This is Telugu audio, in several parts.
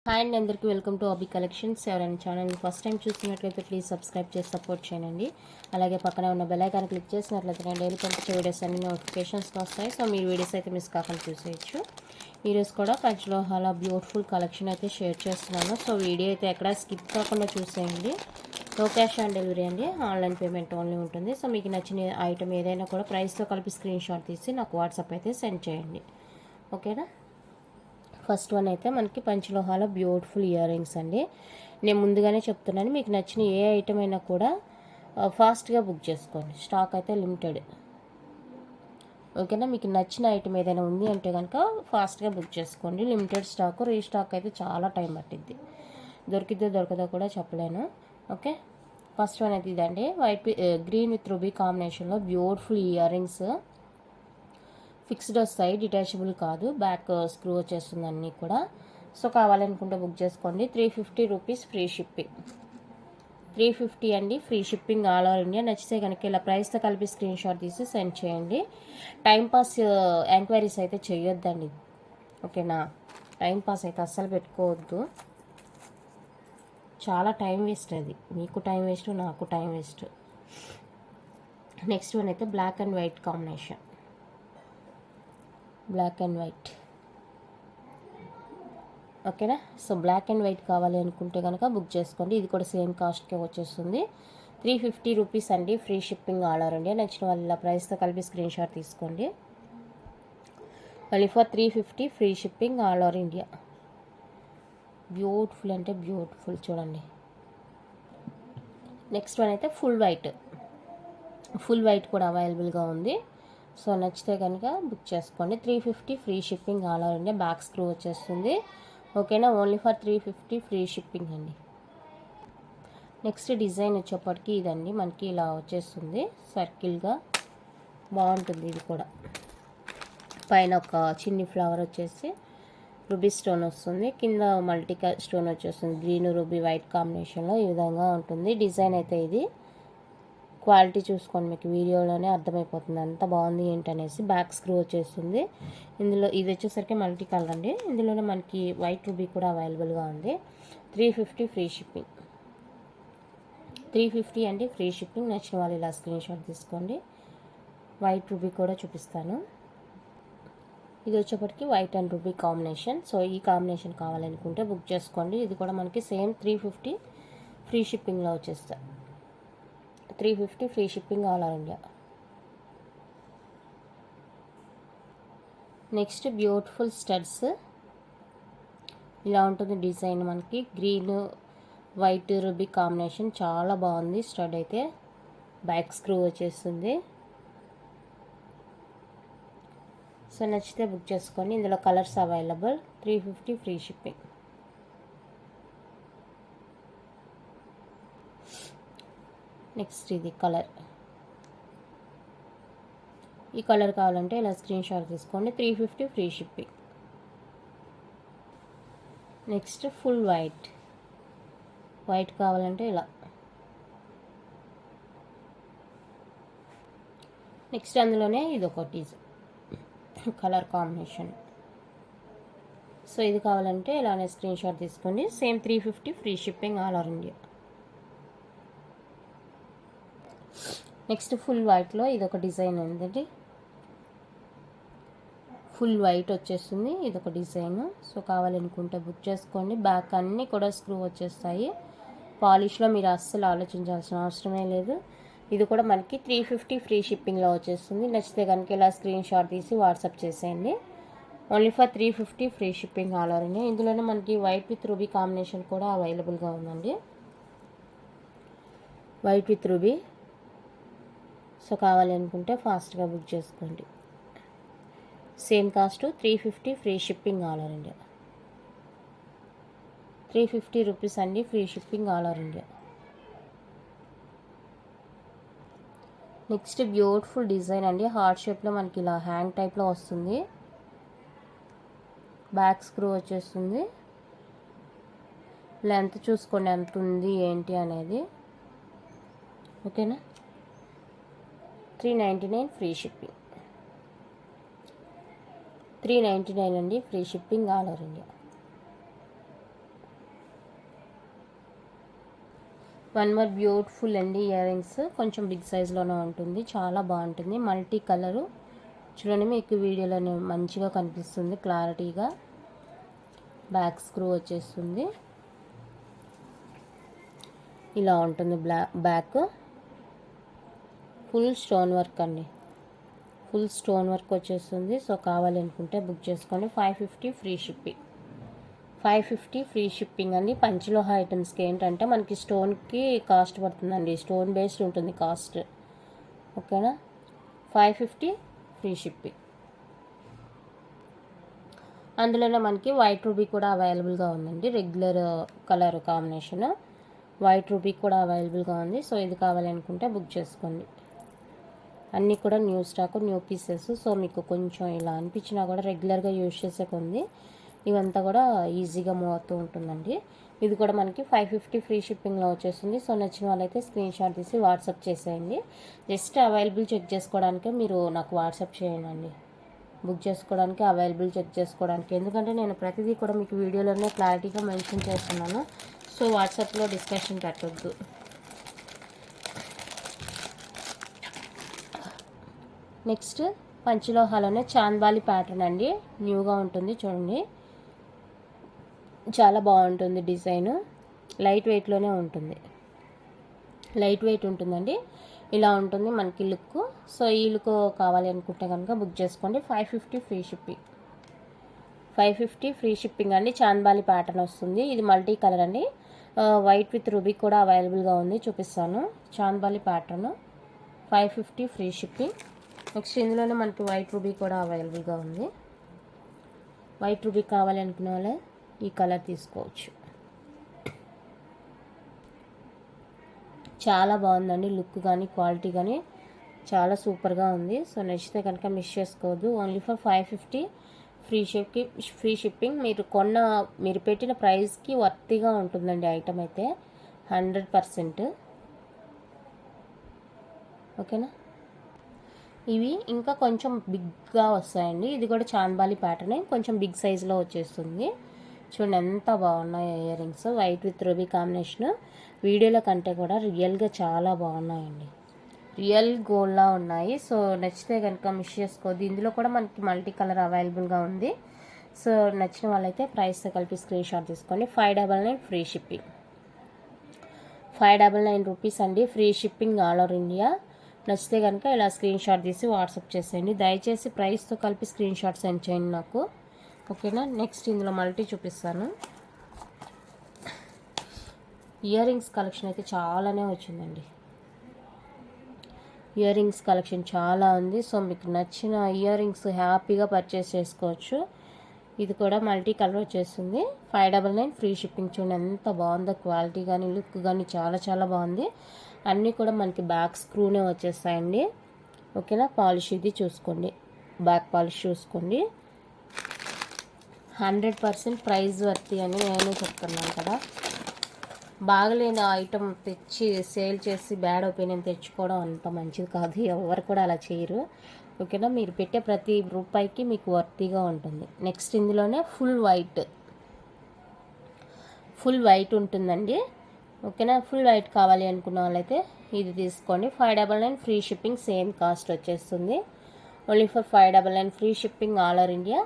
హాయ్ అండి, అందరికీ వెల్కమ్ టు అబీ కలెక్షన్స్. ఎవరైనా ఛానల్ ఫస్ట్ టైం చూస్తున్నట్లయితే ప్లీజ్ సబ్స్క్రైబ్ చేసి సపోర్ట్ చేయండి. అలాగే పక్కన ఉన్న బెల్ ఐకాన్ క్లిక్ చేసినట్లయితే నేను డైలీ పంపించే వీడియోస్ అన్ని నోటిఫికేషన్స్కి వస్తాయి. సో మీరు వీడియోస్ అయితే మిస్ కాకుండా చూసేయచ్చు. ఈరోజు కూడా పంచలో చాలా బ్యూటిఫుల్ కలెక్షన్ అయితే షేర్ చేస్తున్నాను. సో వీడియో అయితే ఎక్కడ స్కిప్ కాకుండా చూసేయండి. నో క్యాష్ ఆన్ డెలివరీ అండి, ఆన్లైన్ పేమెంట్ ఓన్లీ ఉంటుంది. సో మీకు నచ్చిన ఐటమ్ ఏదైనా కూడా ప్రైస్తో కలిపి స్క్రీన్ షాట్ తీసి నాకు వాట్సాప్ అయితే సెండ్ చేయండి. ఓకేనా. ఫస్ట్ వన్ అయితే మనకి పంచలోహాల బ్యూటిఫుల్ ఇయర్ రింగ్స్ అండి. నేను ముందుగానే చెప్తున్నాను, మీకు నచ్చిన ఏ ఐటమ్ అయినా కూడా ఫాస్ట్గా బుక్ చేసుకోండి. స్టాక్ అయితే లిమిటెడ్. ఓకేనా. మీకు నచ్చిన ఐటమ్ ఏదైనా ఉంది అంటే కనుక ఫాస్ట్గా బుక్ చేసుకోండి. లిమిటెడ్ స్టాక్, రీస్టాక్ అయితే చాలా టైం పట్టిద్ది. దొరికిద్దో దొరకదో కూడా చెప్పలేను. ఓకే. ఫస్ట్ వన్ అయితే ఇదండి, గ్రీన్ విత్ రూబీ కాంబినేషన్లో బ్యూటిఫుల్ ఇయర్ రింగ్స్. ఫిక్స్డ్ వస్తాయి, డిటాచబుల్ కాదు. బ్యాక్ స్క్రూ వచ్చేస్తుంది అన్నీ కూడా. సో కావాలనుకుంటే బుక్ చేసుకోండి. 350 రూపీస్ ఫ్రీ షిప్పింగ్. 350 అండి, free shipping all over India. నచ్చితే కనుక ఇలా ప్రైస్తో కలిపి స్క్రీన్ షాట్ తీసి సెండ్ చేయండి. టైంపాస్ ఎంక్వైరీస్ అయితే చేయొద్దండి. ఓకేనా. టైంపాస్ అయితే అస్సలు పెట్టుకోవద్దు. చాలా టైం వేస్ట్ అది. మీకు టైం వేస్ట్, నాకు టైం వేస్ట్. నెక్స్ట్ వన్ అయితే black and white combination. Black and white. ఓకేనా. సో బ్లాక్ అండ్ వైట్ కావాలి అనుకుంటే కనుక బుక్ చేసుకోండి. ఇది కూడా సేమ్ కాస్ట్కే వచ్చేస్తుంది. 350 రూపీస్ అండి, free shipping all over India. నచ్చిన వాళ్ళ ప్రైస్తో కలిపి స్క్రీన్ షాట్ తీసుకోండి. Only for 350 free shipping all over India. Beautiful అంటే బ్యూటిఫుల్ చూడండి. నెక్స్ట్ వన్ అయితే ఫుల్ వైట్. ఫుల్ వైట్ కూడా అవైలబుల్గా ఉంది. సో నచ్చితే కనుక బుక్ చేసుకోండి. 350 free shipping all over India. Back screw వచ్చేస్తుంది. ఓకేనా. ఓన్లీ ఫర్ 350 ఫ్రీ షిప్పింగ్ అండి. నెక్స్ట్ డిజైన్ వచ్చేప్పటికి ఇదండి, మనకి ఇలా వచ్చేస్తుంది సర్కిల్గా. బాగుంటుంది ఇది కూడా. పైన ఒక చిన్ని ఫ్లవర్ వచ్చేసి రూబీ స్టోన్ వస్తుంది, కింద మల్టీ స్టోన్ వచ్చేస్తుంది. గ్రీన్ రూబీ వైట్ కాంబినేషన్లో ఈ విధంగా ఉంటుంది డిజైన్ అయితే. ఇది క్వాలిటీ చూసుకోండి, మీకు వీడియోలోనే అర్థమైపోతుంది అంత బాగుంది ఏంటనేసి. బ్యాక్ స్క్రూ వచ్చేస్తుంది. ఇందులో ఇది వచ్చేసరికి మల్టీ కలర్ అండి. ఇందులోనే మనకి వైట్ రూబీ కూడా అవైలబుల్గా ఉంది. 350 ఫ్రీ షిప్పింగ్. 350 అండి, ఫ్రీ షిప్పింగ్. నచ్చిన వాళ్ళు ఇలా స్క్రీన్ షాట్ తీసుకోండి. వైట్ రూబీ కూడా చూపిస్తాను. ఇది వచ్చేప్పటికి white and ruby combination. So ఈ కాంబినేషన్ కావాలనుకుంటే బుక్ చేసుకోండి. ఇది కూడా మనకి సేమ్ 350 ఫ్రీ షిప్పింగ్లో వచ్చేస్తాయి. 350 free shipping all over India. Next beautiful studs. ఇలా ఉంటుంది డిజైన్. మనకి గ్రీన్ వైట్ రూబీ కాంబినేషన్ చాలా బాగుంది స్టడ్ అయితే. బ్యాక్ స్క్రూ వచ్చేస్తుంది. సో నచ్చితే బుక్ చేసుకోండి. ఇందులో colours available. 350 free shipping. Next ఇది కలర్. ఈ కలర్ కావాలంటే ఇలా స్క్రీన్ షాట్ తీసుకోండి. 350 free shipping. Next full white. White కావాలంటే ఇలా. నెక్స్ట్ అందులోనే ఇది ఒకటి కలర్ కాంబినేషన్. సో ఇది కావాలంటే ఇలానే స్క్రీన్ షాట్ తీసుకోండి. Same 350 free shipping all over India. Next full వైట్లో ఇది ఒక డిజైన్ ఉందండి. ఫుల్ వైట్ వచ్చేస్తుంది, ఇది ఒక డిజైన్. సో కావాలనుకుంటే బుక్ చేసుకోండి. బ్యాక్ అన్నీ కూడా స్క్రూ వచ్చేస్తాయి. పాలిష్లో మీరు అస్సలు ఆలోచించాల్సిన అవసరమే లేదు. ఇది కూడా మనకి 350 ఫ్రీ షిప్పింగ్లో వచ్చేస్తుంది. నచ్చితే కనుక ఇలా స్క్రీన్ షాట్ తీసి వాట్సాప్ చేసేయండి. Only for 350 free shipping all over India. ఇందులోనే మనకి వైట్ విత్ రూబీ కాంబినేషన్ కూడా అవైలబుల్గా ఉందండి. White with ruby. సో కావాలి అనుకుంటే ఫాస్ట్గా బుక్ చేసుకోండి. Same cost 350 free shipping all over India. 350 rupees అండి, free shipping all over India. Next beautiful design అండి. హార్ట్ షేప్లో మనకి ఇలా హ్యాంగ్ టైప్లో వస్తుంది. బ్యాక్ స్క్రూ వచ్చేస్తుంది. లెంత్ చూసుకోండి ఎంత ఉంది ఏంటి అనేది. ఓకేనా. 399 ఫ్రీ షిప్పింగ్. 399 అండి, free shipping all over India. One more beautiful అండి ఇయర్ రింగ్స్, కొంచెం బిగ్ సైజ్లోనే ఉంటుంది, చాలా బాగుంటుంది. మల్టీ కలరు చూడండి, మీకు వీడియోలోనే మంచిగా కనిపిస్తుంది క్లారిటీగా. బ్యాక్ స్క్రూ వచ్చేస్తుంది, ఇలా ఉంటుంది. బ్యాక్ ఫుల్ స్టోన్ వర్క్ అండి, ఫుల్ స్టోన్ వర్క్ వచ్చేస్తుంది. సో కావాలి అనుకుంటే బుక్ చేసుకోండి. 550 ఫ్రీ షిప్పింగ్. 550 ఫ్రీ షిప్పింగ్ అండి. పంచలోహ ఐటమ్స్కి ఏంటంటే మనకి స్టోన్కి కాస్ట్ పడుతుందండి, స్టోన్ బేస్డ్ ఉంటుంది కాస్ట్. ఓకేనా, 550 ఫ్రీ షిప్పింగ్. అందులోనే మనకి వైట్ రూబీ కూడా అవైలబుల్గా ఉందండి, regular colour combination. White ruby కూడా అవైలబుల్గా ఉంది. సో ఇది కావాలనుకుంటే బుక్ చేసుకోండి. అన్నీ కూడా new stock, new pieces. So మీకు కొంచెం ఇలా అనిపించినా కూడా రెగ్యులర్గా యూజ్ చేసే కొంది ఇవంతా కూడా ఈజీగా మూవ్ అవుతూ ఉంటుందండి. ఇది కూడా మనకి 550 ఫ్రీ షిప్పింగ్లో వచ్చేస్తుంది. సో నచ్చిన వాళ్ళైతే స్క్రీన్ షాట్ తీసి వాట్సాప్ చేసేయండి. జస్ట్ అవైలబుల్ చెక్ చేసుకోవడానికే మీరు నాకు వాట్సాప్ చేయండి, బుక్ చేసుకోవడానికి, అవైలబుల్ చెక్ చేసుకోవడానికి. ఎందుకంటే నేను ప్రతిదీ కూడా మీకు వీడియోలోనే క్లారిటీగా మెన్షన్ చేస్తున్నాను. సో వాట్సాప్లో డిస్కషన్ పెట్టొద్దు. నెక్స్ట్ పంచలోహాలోనే చాంద్బాలి ప్యాటర్న్ అండి, న్యూగా ఉంటుంది చూడండి, చాలా బాగుంటుంది. డిజైన్ లైట్ వెయిట్లోనే ఉంటుంది, లైట్ వెయిట్ ఉంటుందండి. ఇలా ఉంటుంది మనకి లుక్. సో ఈ లుక్ కావాలి అనుకుంటే కనుక బుక్ చేసుకోండి. 550 ఫ్రీ షిప్పింగ్. 550 ఫ్రీ షిప్పింగ్ అండి. చాంద్బాలి ప్యాటర్న్ వస్తుంది. ఇది మల్టీ కలర్ అండి, వైట్ విత్ రూబీ కూడా అవైలబుల్గా ఉంది, చూపిస్తాను. Chandbali pattern 550 free shipping. Next ఇందులోనే మనకి వైట్ రూబీ కూడా అవైలబుల్గా ఉంది. వైట్ రూబీ కావాలి అనుకునే వాళ్ళే ఈ కలర్ తీసుకోవచ్చు. చాలా బాగుందండి, లుక్ కానీ క్వాలిటీ కానీ చాలా సూపర్గా ఉంది. సో నచ్చితే కనుక మిస్ చేసుకోవద్దు. Only for 550 free shipping. మీరు పెట్టిన ప్రైస్కి వర్తీగా ఉంటుందండి ఐటమ్ అయితే 100%. ఓకేనా, ఇవి ఇంకా కొంచెం బిగ్గా వస్తాయండి. ఇది కూడా చాంద్బాలి ప్యాటర్నే, కొంచెం బిగ్ సైజులో వచ్చేస్తుంది. చూడండి ఎంత బాగున్నాయి ear rings, white with ruby combination. వీడియోలో కంటే కూడా రియల్గా చాలా బాగున్నాయండి, రియల్ గోల్డ్లా ఉన్నాయి. సో నచ్చితే కనుక మిస్ చేసుకోవద్దు. ఇందులో కూడా మనకి మల్టీ కలర్ అవైలబుల్గా ఉంది. సో నచ్చిన వాళ్ళైతే ప్రైస్తో కలిపి స్క్రీన్ షాట్ తీసుకోండి. 599 ఫ్రీ షిప్పింగ్. 599 రూపీస్ అండి, free shipping all over India. నచ్చితే కనుక ఇలా స్క్రీన్ షాట్ తీసి వాట్సాప్ చేసేయండి. దయచేసి ప్రైస్తో కలిపి స్క్రీన్ షాట్ సెండ్ చేయండి నాకు. ఓకేనా, నెక్స్ట్ ఇందులో మల్టీ చూపిస్తాను. ఇయర్ రింగ్స్ కలెక్షన్ అయితే చాలానే వచ్చిందండి, ఇయర్ రింగ్స్ కలెక్షన్ చాలా ఉంది. సో మీకు నచ్చిన ఇయర్ రింగ్స్ హ్యాపీగా పర్చేస్ చేసుకోవచ్చు. ఇది కూడా మల్టీ కలర్ వచ్చేస్తుంది. 599 ఫ్రీ షిప్పింగ్. చూడండి ఎంత బాగుందో, క్వాలిటీ కానీ లుక్ కానీ చాలా చాలా బాగుంది. అన్నీ కూడా మనకి బ్యాక్ స్క్రూనే వచ్చేస్తాయండి. ఓకేనా, పాలిష్ ఇది చూసుకోండి, బ్యాక్ పాలిష్ చూసుకోండి. 100% ప్రైస్ వర్తి అని నేను చెప్తున్నాను కదా. బాగలేని ఐటమ్ తెచ్చి సేల్ చేసి బ్యాడ్ ఒపీనియన్ తెచ్చుకోవడం అంత మంచిది కాదు, ఎవరు కూడా అలా చేయరు. ఓకేనా, మీరు పెట్టే ప్రతి రూపాయికి మీకు వర్తీగా ఉంటుంది. నెక్స్ట్ ఇందులోనే ఫుల్ వైట్ ఉంటుందండి. ఓకేనా, ఫుల్ వైట్ కావాలి అనుకున్న వాళ్ళైతే ఇది తీసుకోండి. 599 ఫ్రీ షిప్పింగ్, సేమ్ కాస్ట్ వచ్చేస్తుంది. Only for 599 free shipping all over India.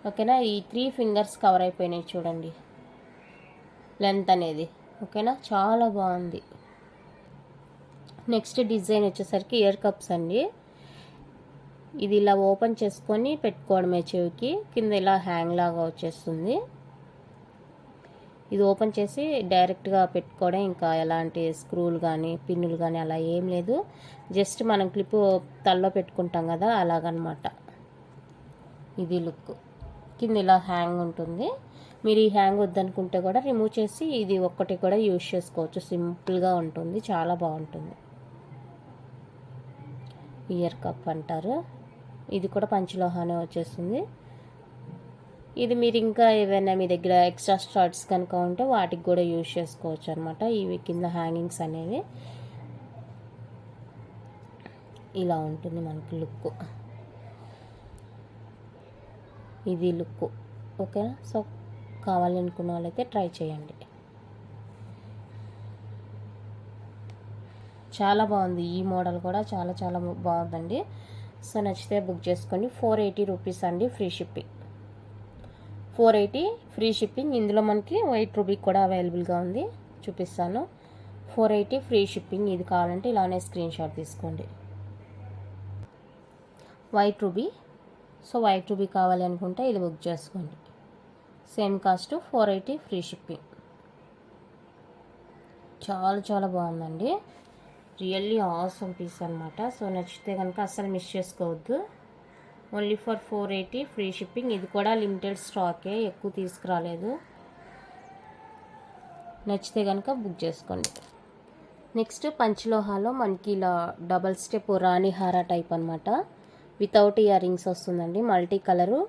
ఓకేనా, ఈ 3 ఫింగర్స్ కవర్ అయిపోయినాయి చూడండి లెంత్ అనేది. ఓకేనా, చాలా బాగుంది. నెక్స్ట్ డిజైన్ వచ్చేసరికి ఇయర్ కప్స్ అండి. ఇది ఇలా ఓపెన్ చేసుకొని పెట్టుకోవడమే చెవికి, కింద ఇలా హ్యాంగ్ లాగా వచ్చేస్తుంది. ఇది ఓపెన్ చేసి డైరెక్ట్గా పెట్టుకోవడం, ఇంకా ఎలాంటి స్క్రూలు కానీ పిన్నులు కానీ అలా ఏం లేదు. జస్ట్ మనం క్లిప్ తల్లో పెట్టుకుంటాం కదా, అలాగనమాట. ఇది లుక్. కింద ఇలా హ్యాంగ్ ఉంటుంది. మీరు ఈ హ్యాంగ్ వద్దనుకుంటే కూడా రిమూవ్ చేసి ఇది ఒక్కటి కూడా యూజ్ చేసుకోవచ్చు, సింపుల్గా ఉంటుంది, చాలా బాగుంటుంది. ఇయర్ కప్ అంటారు. ఇది కూడా పంచలోహానే వచ్చేస్తుంది. ఇది మీరు ఇంకా ఏవైనా మీ దగ్గర ఎక్స్ట్రా స్టార్ట్స్ కనుక ఉంటే వాటికి కూడా యూజ్ చేసుకోవచ్చు అనమాట. ఇవి కింద హ్యాంగింగ్స్ అనేవి ఇలా ఉంటుంది మనకి లుక్. ఇది లుక్. ఓకేనా, సో కావాలనుకున్న వాళ్ళైతే ట్రై చేయండి. చాలా బాగుంది. ఈ మోడల్ కూడా చాలా చాలా బాగుందండి. సో నచ్చితే బుక్ చేసుకోండి. 480 రూపీస్ అండి, ఫ్రీ షిప్పింగ్. 480 free shipping. ఇందులో మనకి వైట్ రూబీ కూడా అవైలబుల్గా ఉంది, చూపిస్తాను. 480 ఫ్రీ షిప్పింగ్. ఇది కావాలంటే ఇలానే స్క్రీన్ షాట్ తీసుకోండి. White ruby. So white ruby కావాలి అనుకుంటే ఇది బుక్ చేసుకోండి. Same cost, 480 free shipping. చాలా చాలా బాగుందండి. రియల్లీ ఆసమ్ పీస్ అనమాట. సో నచ్చితే కనుక అస్సలు మిస్ చేసుకోవద్దు. Only for 480 free shipping. ఇది కూడా లిమిటెడ్ స్టాకే, ఎక్కువ తీసుకురాలేదు. నచ్చితే కనుక బుక్ చేసుకోండి. నెక్స్ట్ పంచలోహాలో మనకి ఇలా డబల్ స్టెప్ రాణి హారా టైప్ అనమాట. వితౌట్ ఇయర్ రింగ్స్ వస్తుందండి. Multi colour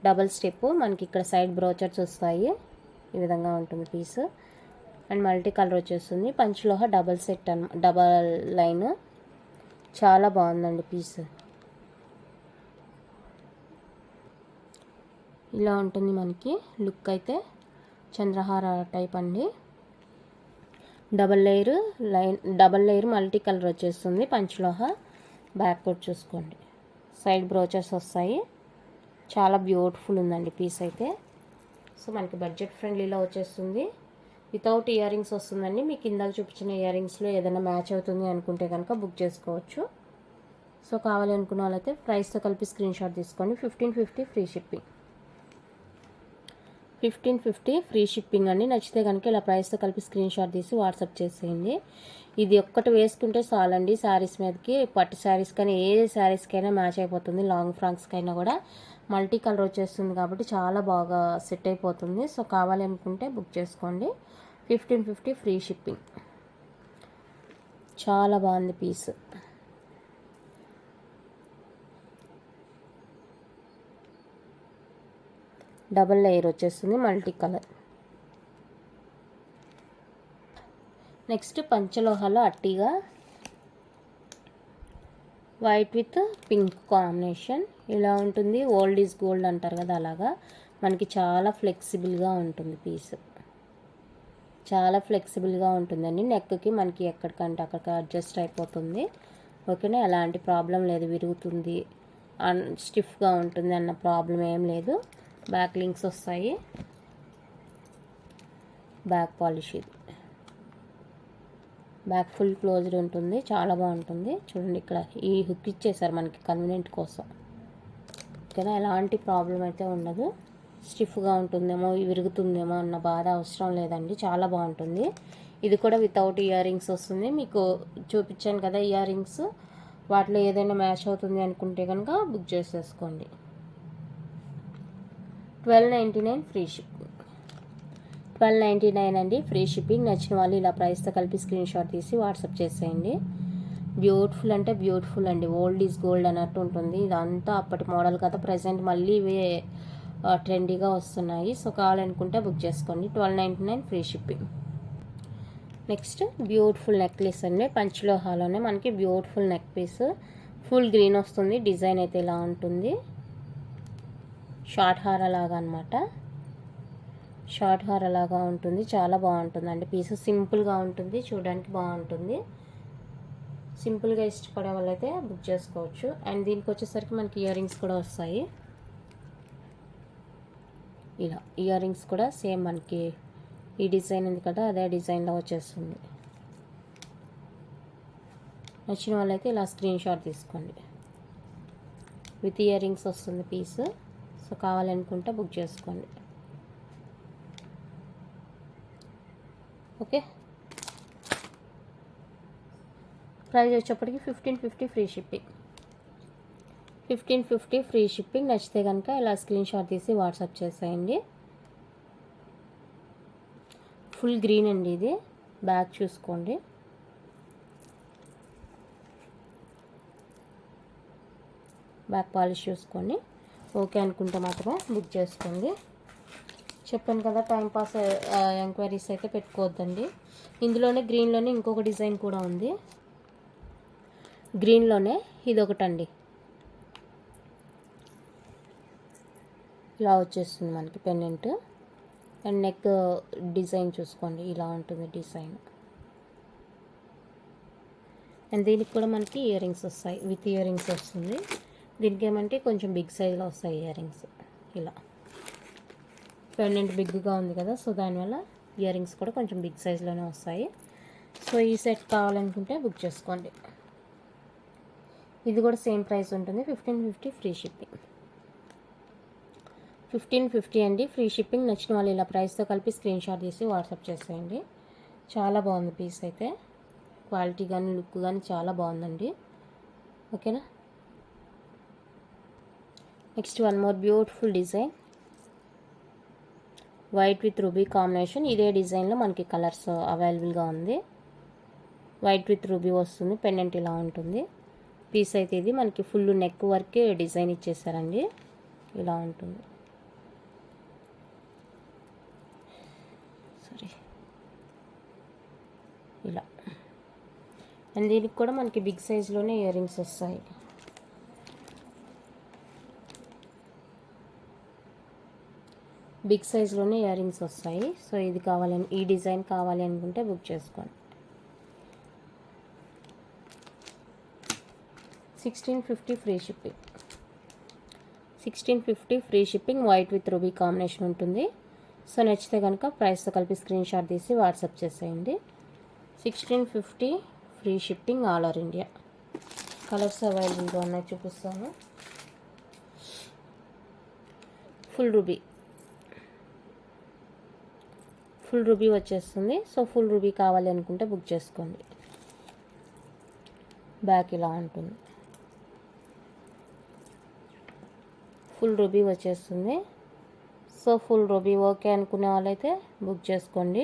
double step. మనకి ఇక్కడ సైడ్ బ్రోచర్స్ వస్తాయి. ఈ విధంగా ఉంటుంది పీస్. అండ్ మల్టీ కలర్ వచ్చేస్తుంది. పంచలోహ డబల్ సెట్ డబల్ లైన్. చాలా బాగుందండి పీస్. ఇలా ఉంటుంది మనకి లుక్ అయితే. చంద్రహార టైప్ అండి. డబల్ లేయర్ మల్టీ కలర్ వచ్చేస్తుంది పంచలోహ. బ్యాక్ కూడా చూసుకోండి, సైడ్ బ్రోచెస్ వస్తాయి. చాలా బ్యూటిఫుల్ ఉందండి పీస్ అయితే. సో మనకి బడ్జెట్ ఫ్రెండ్లీలో వచ్చేస్తుంది. వితౌట్ ఇయర్ రింగ్స్ వస్తుందండి. మీకు ఇందాక చూపించిన ఇయర్ రింగ్స్లో ఏదైనా మ్యాచ్ అవుతుంది అనుకుంటే కనుక బుక్ చేసుకోవచ్చు. సో కావాలి అనుకున్న వాళ్ళైతే ప్రైస్తో కలిపి స్క్రీన్ షాట్ తీసుకోండి. 1550 ఫ్రీ షిప్పింగ్. 1550 ఫ్రీ షిప్పింగ్ అండి. నచ్చితే కనుక ఇలా ప్రైస్తో కలిపి స్క్రీన్ షాట్ తీసి వాట్సాప్ చేసేయండి. ఇది ఒక్కటి వేసుకుంటే చాలండి శారీస్ మీదకి. పట్టు శారీస్ కానీ ఏ శారీస్కైనా మ్యాచ్ అయిపోతుంది. లాంగ్ ఫ్రాక్స్కైనా కూడా మల్టీ కలర్ వచ్చేస్తుంది కాబట్టి చాలా బాగా సెట్ అయిపోతుంది. సో కావాలి అనుకుంటే బుక్ చేసుకోండి. 1550 ఫ్రీ షిప్పింగ్. చాలా బాగుంది పీస్. డబల్ లేయర్ వచ్చేస్తుంది, మల్టీ కలర్. నెక్స్ట్ పంచలోహాలో అట్టిగా వైట్ విత్ పింక్ కాంబినేషన్. ఇలా ఉంటుంది. ఓల్డ్ ఈజ్ గోల్డ్ అంటారు కదా, అలాగా మనకి చాలా ఫ్లెక్సిబుల్గా ఉంటుంది పీస్. చాలా ఫ్లెక్సిబుల్గా ఉంటుందండి. నెక్కి మనకి ఎక్కడికంటే అక్కడికి అడ్జస్ట్ అయిపోతుంది. ఓకేనా, ఎలాంటి ప్రాబ్లం లేదు. విరుగుతుంది, స్టిఫ్గా ఉంటుంది అన్న ప్రాబ్లం ఏం లేదు. బ్యాక్ లింక్స్ వస్తాయి. Back polish. ఇది బ్యాక్ ఫుల్ క్లోజ్డ్ ఉంటుంది. చాలా బాగుంటుంది. చూడండి, ఇక్కడ ఈ హుక్ ఇచ్చేసారు మనకి కన్వీనియంట్ కోసం. ఓకేనా, ఎలాంటి ప్రాబ్లం అయితే ఉండదు. స్టిఫ్గా ఉంటుందేమో, విరుగుతుందేమో అన్న బాధ అవసరం లేదండి. చాలా బాగుంటుంది. ఇది కూడా వితౌట్ ఇయర్ రింగ్స్ వస్తుంది. మీకు చూపించాను కదా ఇయర్ రింగ్స్, వాటిలో ఏదైనా మ్యాచ్ అవుతుంది అనుకుంటే కనుక బుక్ చేసేసుకోండి. 1299 ఫ్రీ షిప్పింగ్. 1299 అండి, ఫ్రీ షిప్పింగ్. నచ్చిన వాళ్ళు ఇలా ప్రైస్తో కలిపి స్క్రీన్ షాట్ తీసి వాట్సాప్ చేసేయండి. బ్యూటిఫుల్ అంటే బ్యూటిఫుల్ అండి. ఓల్డ్ ఈజ్ గోల్డ్ అన్నట్టు ఉంటుంది. ఇదంతా అప్పటి మోడల్ కదా, ప్రజెంట్ మళ్ళీ ఇవే ట్రెండీగా వస్తున్నాయి. సో కావాలనుకుంటే బుక్ చేసుకోండి. 1299 free shipping. Next beautiful necklace అండి. పంచలోహాలోనే మనకి beautiful neck piece. Full green వస్తుంది. డిజైన్ అయితే ఇలా ఉంటుంది. షార్ట్ హార లాగా అనమాట. షార్ట్ హార లాగా ఉంటుంది. చాలా బాగుంటుంది అండి పీస్. సింపుల్గా ఉంటుంది, చూడడానికి బాగుంటుంది. సింపుల్గా ఇష్టపడే వాళ్ళైతే బుక్ చేసుకోవచ్చు. అండ్ దీనికి వచ్చేసరికి మనకి ఇయర్ రింగ్స్ కూడా వస్తాయి. ఇలా ఇయర్ రింగ్స్ కూడా సేమ్ మనకి ఈ డిజైన్ ఉంది కదా, అదే డిజైన్లో వచ్చేస్తుంది. నచ్చిన వాళ్ళైతే ఇలా స్క్రీన్ షాట్ తీసుకోండి. విత్ ఇయర్ రింగ్స్ వస్తుంది పీస్. సో కావాలనుకుంటే బుక్ చేసుకోండి. ఓకే, ప్రైస్ వచ్చేప్పటికి 1550 ఫ్రీ షిప్పింగ్. 1550 free shipping. నచ్చితే కనుక ఇలా స్క్రీన్ షాట్ తీసి వాట్సాప్ చేసేయండి. ఫుల్ గ్రీన్ అండి ఇది. బ్యాక్ చూసుకోండి. బ్యాక్ పాలిష్ చూసుకోండి. ఓకే అనుకుంటే మాత్రమే బుక్ చేసుకోండి. చెప్పాను కదా, టైంపాస్ ఎంక్వైరీస్ అయితే పెట్టుకోవద్దండి. ఇందులోనే గ్రీన్లోనే ఇంకొక డిజైన్ కూడా ఉంది. గ్రీన్లోనే ఇది ఒకటండి. ఇలా వచ్చేస్తుంది మనకి పెండెంట్. అండ్ నెక్ డిజైన్ చూసుకోండి, ఇలా ఉంటుంది డిజైన్. అండ్ దీనికి కూడా మనకి ఇయర్ రింగ్స్ వస్తాయి, విత్ ఇయర్ రింగ్స్ వస్తుంది. దీనికి ఏమంటే కొంచెం బిగ్ సైజ్లో వస్తాయి ఇయర్ రింగ్స్. ఇలా పెండెంట్ బిగ్గా ఉంది కదా, సో దానివల్ల ఇయర్ రింగ్స్ కూడా కొంచెం బిగ్ సైజ్లోనే వస్తాయి. సో ఈ సెట్ కావాలనుకుంటే బుక్ చేసుకోండి. ఇది కూడా సేమ్ ప్రైస్ ఉంటుంది, 1550 ఫ్రీ షిప్పింగ్. 1550 అండి ఫ్రీ షిప్పింగ్. నచ్చిన వాళ్ళు ఇలా ప్రైస్తో కలిపి స్క్రీన్ షాట్ తీసి వాట్సాప్ చేసేయండి. చాలా బాగుంది పీస్ అయితే, క్వాలిటీ కానీ లుక్ కానీ చాలా బాగుందండి. ఓకేనా. Next one more beautiful design, white with ruby combination. ఇదే డిజైన్లో మనకి కలర్స్ అవైలబుల్గా ఉంది. వైట్ విత్ రూబీ వస్తుంది, పెండెంట్ ఇలా ఉంటుంది. పీస్ అయితే ఇది మనకి ఫుల్ నెక్ వర్క్ డిజైన్ ఇచ్చేసారండి, ఇలా ఉంటుంది. సారీ, ఇలా. అండ్ దీనికి కూడా మనకి బిగ్ సైజ్లోనే ఇయర్ రింగ్స్ వస్తాయి. బిగ్ సైజ్లోనే ఇయర్ రింగ్స్ వస్తాయి. సో ఇది కావాలని, ఈ డిజైన్ కావాలి అనుకుంటే బుక్ చేసుకోండి. 1650 free shipping. 1650 free shipping, white with ruby combination ఉంటుంది. సో నచ్చితే కనుక ప్రైస్తో కలిపి స్క్రీన్ షాట్ తీసి వాట్సాప్ చేసేయండి. 1650 free shipping all over India. Colours అవైలబుల్గా ఉన్నాయి, చూపిస్తాను. ఫుల్ రూబీ, ఫుల్ రూబీ వచ్చేస్తుంది. సో ఫుల్ రూబీ కావాలి అనుకుంటే బుక్ చేసుకోండి. బ్యాక్ ఇలా ఉంటుంది, ఫుల్ రూబీ వచ్చేస్తుంది. సో ఫుల్ రూబీ ఓకే అనుకునే వాళ్ళైతే బుక్ చేసుకోండి.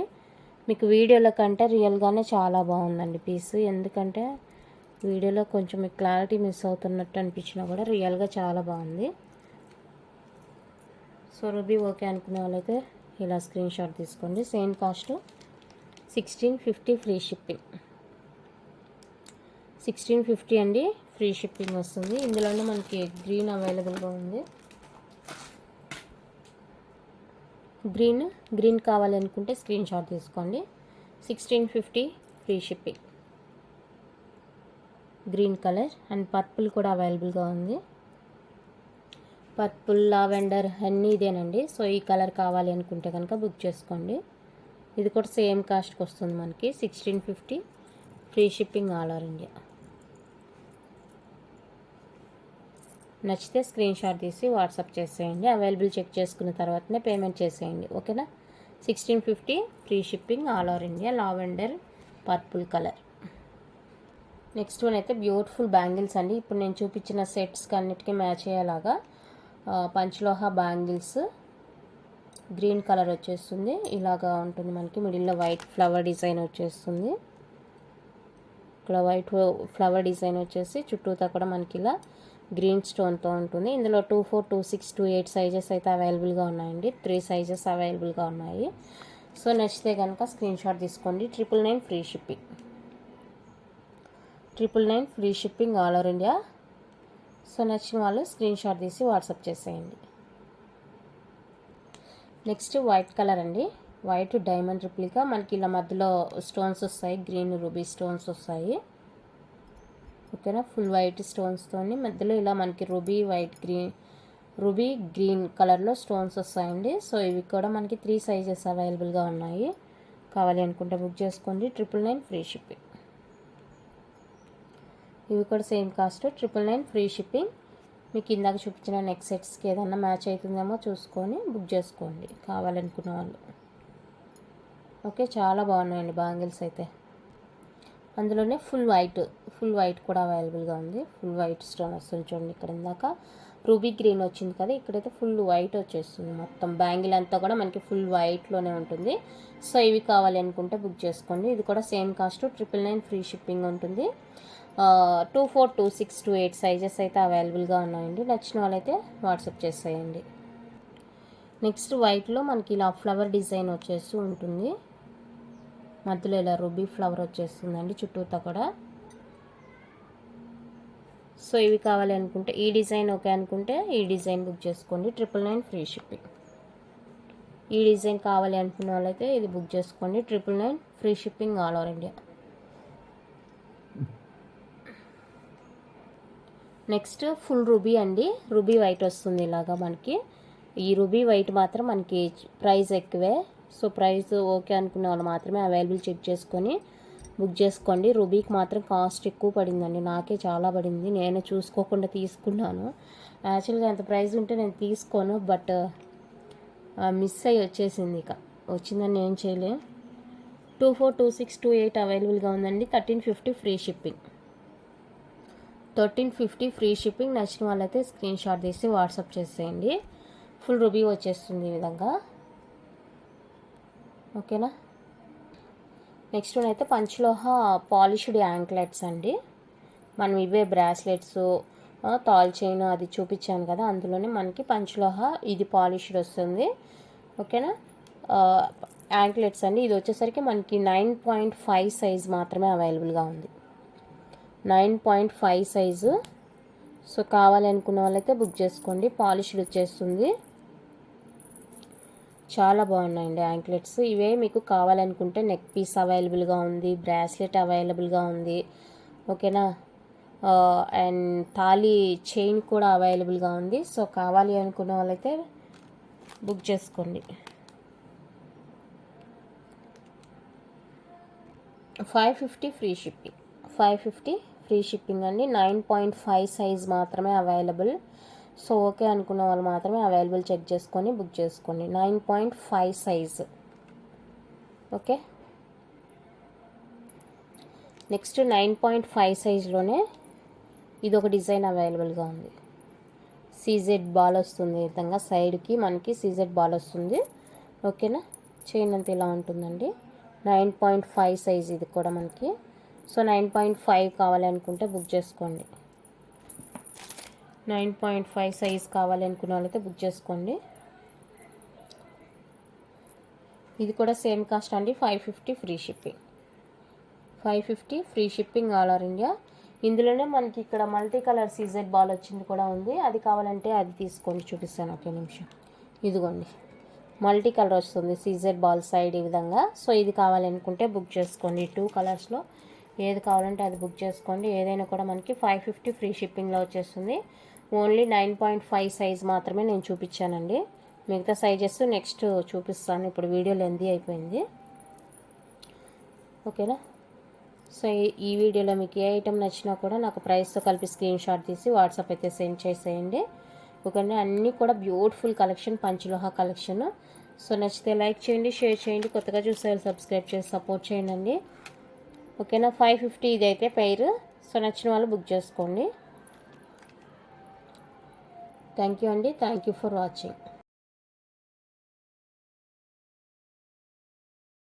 మీకు వీడియోలో కంటే రియల్గానే చాలా బాగుందండి పీస్. ఎందుకంటే వీడియోలో కొంచెం మీకు క్లారిటీ మిస్ అవుతున్నట్టు అనిపించినా కూడా రియల్గా చాలా బాగుంది. సో రూబీ ఓకే అనుకునే వాళ్ళైతే ఇలా స్క్రీన్ షాట్ తీసుకోండి. Same cost 1650 free shipping. 1650 అండి ఫ్రీ షిప్పింగ్ వస్తుంది. ఇందులోనే మనకి గ్రీన్ అవైలబుల్గా ఉంది. గ్రీన్ కావాలి అనుకుంటే స్క్రీన్ షాట్ తీసుకోండి. 1650 free shipping. Green colour and purple కూడా అవైలబుల్గా ఉంది. పర్పుల్, లావెండర్ అన్నీ ఇదేనండి. సో ఈ కలర్ కావాలి అనుకుంటే కనుక బుక్ చేసుకోండి. ఇది కూడా సేమ్ కాస్ట్కి వస్తుంది మనకి, 1650 free shipping all over India. నచ్చితే స్క్రీన్ షాట్ తీసి వాట్సాప్ చేసేయండి. అవైలబుల్ చెక్ చేసుకున్న తర్వాతనే పేమెంట్ చేసేయండి. ఓకేనా. 1650 free shipping all over India. Lavender, purple colour. Next one అయితే బ్యూటిఫుల్ బ్యాంగిల్స్ అండి. ఇప్పుడు నేను చూపించిన సెట్స్కి అన్నిటికీ మ్యాచ్ అయ్యేలాగా పంచలోహ బ్యాంగిల్స్. గ్రీన్ కలర్ వచ్చేస్తుంది, ఇలాగా ఉంటుంది మనకి. మిడిల్లో వైట్ ఫ్లవర్ డిజైన్ వచ్చేస్తుంది. ఇక్కడ వైట్ ఫ్లవర్ డిజైన్ వచ్చేసి చుట్టూతా కూడా మనకి ఇలా గ్రీన్ స్టోన్తో ఉంటుంది. ఇందులో 24, 26, 28 సైజెస్ అయితే అవైలబుల్గా ఉన్నాయండి. 3 సైజెస్ అవైలబుల్గా ఉన్నాయి. సో నచ్చితే కనుక స్క్రీన్ షాట్ తీసుకోండి. 999 free shipping. 999 free shipping all over India. So నచ్చిన వాళ్ళు స్క్రీన్ షాట్ తీసి వాట్సాప్ చేసేయండి. నెక్స్ట్ వైట్ కలర్ అండి. White diamond replica. మనకి ఇలా మధ్యలో స్టోన్స్ వస్తాయి, గ్రీన్ రూబీ స్టోన్స్ వస్తాయి. ఓకేనా. ఫుల్ వైట్ స్టోన్స్తోని మధ్యలో ఇలా మనకి రూబీ గ్రీన్ కలర్లో స్టోన్స్ వస్తాయండి. సో ఇవి కూడా మనకి 3 సైజెస్ అవైలబుల్గా ఉన్నాయి. కావాలి అనుకుంటే బుక్ చేసుకోండి. 999 ఫ్రీ షిప్పింగ్. ఇవి కూడా సేమ్ కాస్ట్, 999 ఫ్రీ షిప్పింగ్. మీకు ఇందాక చూపించిన నెక్ సెట్స్కి ఏదన్నా మ్యాచ్ అవుతుందేమో చూసుకొని బుక్ చేసుకోండి కావాలనుకున్న వాళ్ళు. ఓకే, చాలా బాగున్నాయండి బ్యాంగిల్స్ అయితే. అందులోనే ఫుల్ వైట్ కూడా అవైలబుల్గా ఉంది. ఫుల్ వైట్ స్టోన్ వస్తుంది చూడండి. ఇక్కడ ఇందాక రూబీ గ్రీన్ వచ్చింది కదా, ఇక్కడైతే ఫుల్ వైట్ వచ్చేస్తుంది. మొత్తం బ్యాంగిల్ అంతా కూడా మనకి ఫుల్ వైట్లోనే ఉంటుంది. సో ఇవి కావాలి అనుకుంటే బుక్ చేసుకోండి. ఇది కూడా సేమ్ కాస్ట్, 999 ఫ్రీ షిప్పింగ్ ఉంటుంది. 24, 26, 28 సైజెస్ అయితే అవైలబుల్గా ఉన్నాయండి. నచ్చిన వాళ్ళైతే వాట్సాప్ చేసేయండి. నెక్స్ట్ వైట్లో మనకి ఇలా ఫ్లవర్ డిజైన్ వచ్చేస్తూ ఉంటుంది. మధ్యలో ఇలా రూబీ ఫ్లవర్ వచ్చేస్తుందండి చుట్టూతా కూడా. సో ఇవి కావాలి అనుకుంటే, ఈ డిజైన్ ఓకే అనుకుంటే ఈ డిజైన్ బుక్ చేసుకోండి. 999 ఫ్రీ షిప్పింగ్. ఈ డిజైన్ కావాలి అనుకున్న వాళ్ళైతే ఇది బుక్ చేసుకోండి. 999 free shipping all over India. Next full ruby అండి, రూబీ వైట్ వస్తుంది ఇలాగా మనకి. ఈ రూబీ వైట్ మాత్రం మనకి ప్రైస్ ఎక్కువే. సో ప్రైస్ ఓకే అనుకునే వాళ్ళు మాత్రమే అవైలబుల్ చెక్ చేసుకొని బుక్ చేసుకోండి. రూబీకి మాత్రం కాస్ట్ ఎక్కువ పడిందండి, నాకే చాలా పడింది. నేను చూసుకోకుండా తీసుకున్నాను. యాక్చువల్గా అంత ప్రైస్ ఉంటే నేను తీసుకోను, బట్ మిస్ అయ్యి వచ్చేసింది. ఇక వచ్చిందని ఏం చేయలే. 242628 అవైలబుల్గా ఉందండి. 1350 ఫ్రీ షిప్పింగ్. 1350 free shipping. నచ్చిన వాళ్ళైతే స్క్రీన్ షాట్ తీసి వాట్సాప్ చేసేయండి. ఫుల్ రూబీ వచ్చేస్తుంది ఈ విధంగా. ఓకేనా. నెక్స్ట్ వన్ అయితే పంచలోహ పాలిష్డ్ యాంక్లెట్స్ అండి. మనం ఇవే బ్రాస్లెట్స్, తాల్ చైన్ అది చూపించాను కదా, అందులోనే మనకి పంచలోహ ఇది పాలిష్డ్ వస్తుంది. ఓకేనా. యాంక్లెట్స్ అండి. ఇది వచ్చేసరికి మనకి 9.5 సైజ్ మాత్రమే అవైలబుల్గా ఉంది. 9.5 సైజు. సో కావాలి అనుకున్న వాళ్ళైతే బుక్ చేసుకోండి. పాలిష్డ్ వచ్చేస్తుంది. చాలా బాగున్నాయండి యాంక్లెట్స్. ఇవే మీకు కావాలనుకుంటే నెక్ పీస్ అవైలబుల్గా ఉంది, బ్రాస్లెట్ అవైలబుల్గా ఉంది. ఓకేనా. అండ్ తాళి చైన్ కూడా అవైలబుల్గా ఉంది. సో కావాలి అనుకున్న వాళ్ళైతే బుక్ చేసుకోండి. 550 ఫ్రీ షిప్పింగ్. 550 ఫ్రీ షిప్పింగ్ అండి. 9.5 సైజ్ మాత్రమే అవైలబుల్. సో ఓకే అనుకున్న వాళ్ళు మాత్రమే అవైలబుల్ చెక్ చేసుకొని బుక్ చేసుకోండి. 9.5 సైజు. ఓకే. నెక్స్ట్ 9.5 సైజ్లోనే ఇది ఒక డిజైన్ అవైలబుల్గా ఉంది. సీజెడ్ బాల్ వస్తుంది ఈ విధంగా, సైడ్కి మనకి సీజెడ్ బాల్ వస్తుంది. ఓకేనా. చైన్ అంతా ఇలా ఉంటుందండి. 9.5 సైజ్ ఇది కూడా మనకి. సో 9.5 కావాలి అనుకుంటే బుక్ చేసుకోండి. 9.5 సైజ్ కావాలి అనుకున్న వాళ్ళైతే బుక్ చేసుకోండి. ఇది కూడా సేమ్ కాస్ట్ అండి. 550 free shipping. 550 free shipping all over India. ఇందులోనే మనకి ఇక్కడ మల్టీ కలర్ సీజెడ్ బాల్ వచ్చింది కూడా ఉంది. అది కావాలంటే అది తీసుకోండి, చూపిస్తాను ఒకే నిమిషం. ఇదిగోండి, మల్టీ కలర్ వస్తుంది సీజెడ్ బాల్ సైడ్ ఈ విధంగా. సో ఇది కావాలనుకుంటే బుక్ చేసుకోండి. 2 కలర్స్లో ఏది కావాలంటే అది బుక్ చేసుకోండి. ఏదైనా కూడా మనకి 550 ఫ్రీ షిప్పింగ్లో వచ్చేస్తుంది. ఓన్లీ 9.5 సైజ్ మాత్రమే నేను చూపించానండి. మిగతా సైజెస్ నెక్స్ట్ చూపిస్తాను. ఇప్పుడు వీడియో లెంతీ అయిపోయింది. ఓకేనా. సో ఈ వీడియోలో మీకు ఏ ఐటెం నచ్చినా కూడా నాకు ప్రైస్తో కలిపి స్క్రీన్ షాట్ తీసి వాట్సాప్ అయితే సెండ్ చేసేయండి. ఓకేనా. అన్నీ కూడా బ్యూటిఫుల్ కలెక్షన్, పంచలోహ కలెక్షన్. సో నచ్చితే లైక్ చేయండి, షేర్ చేయండి. కొత్తగా చూసే సబ్స్క్రైబ్ చేసి సపోర్ట్ చేయండి. ఓకేనా. 550 ఇది అయితే పెయిర్. సో నచ్చిన వాళ్ళు బుక్ చేసుకోండి. థ్యాంక్ యూ అండి. Thank you for watching.